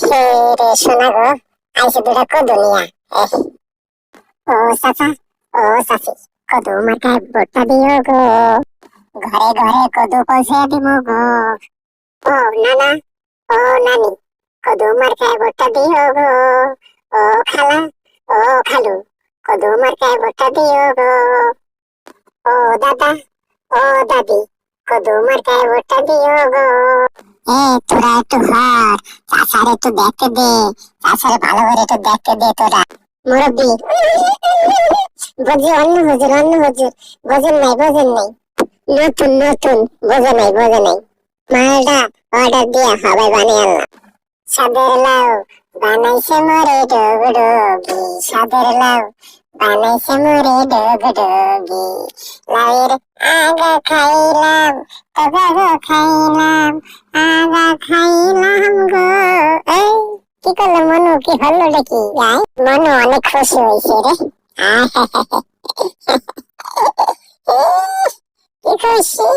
রে শোনা গো, আইসে দুটা কদু নিয়া। এহ, ও চাচা, ও চাচি, কদু মার্কায় ভোটটা দিও গো, ঘরে ঘরে কদু পৌঁছে দিব গো। ও নানা, ও নানি, কদু মার্কায় ভোটটা দিও গো। ও খালা, ও খালু, কদু মার্কায় ভোটটা দিও গো। ও দাদা, ও দাদি, কদু মার্কায় ভোটটা দিও গো। এ তোরা একটু হার, চাচার একটু দেখতে দে, চাচার ভালো করে একটু দেখতে দে তোরা। মুরব্বি, বুঝি অন্য হুজুর, অন্য হুজুর, বোঝেন নাই, বোঝেন নাই, নতুন নতুন, বোঝে নাই, বোঝে নাই। মালটা অর্ডার দিয়ে হবে বানিয়ে আনলাম। সাদের লাউ বানাইছে মরে ডগ ডগি, সাদের লাউ বানাইছে মরে ডগ ডগি। লাউয়ের আগা খাইলাম, তগা খাইলাম, আগা খাইলাম গো। এই কি করলো মনু, কি হলো নাকি? মনু অনেক খুশি হয়েছে রে। কি খুশি।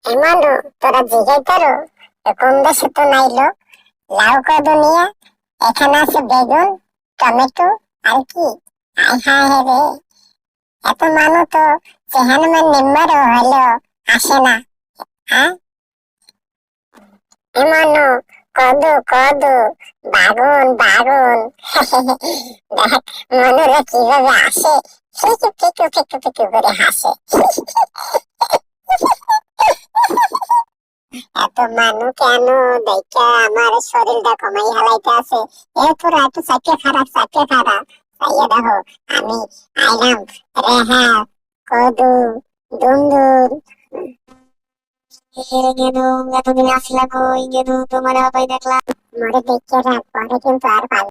এমনও তোরা জিগাই করো, কোন দেশে তো নাইলো লাউ কদু নিয়ে, এখানে আছে বেগুন, টমেটো, আর কি। আই হায় রে, এত মানুষ তো চেহানুমান নিম্বারও হইলো আসে না। হ্যাঁ, এমনও কদু কদু, বাগুন বাগুন। দেখ মনুরা কিভাবে আসে, ফিকু ফিকু ফিকু ফিকু করে হাসে। এত মানু কেন দেখা আমার শরীরটা কমাই হালাইতে আছে। এ তোরা একটু চাইতে খারাপ, চাইতে খারাপ। তাইয়া দেখো আমি আইলাম রেহা, কদু, দুন্দুর। গেদু, এতদিন আসলা কই গেদু, তোমার আপাই দেখলাম। মরে দেখে রাখ, পরে কিন্তু আর পাবি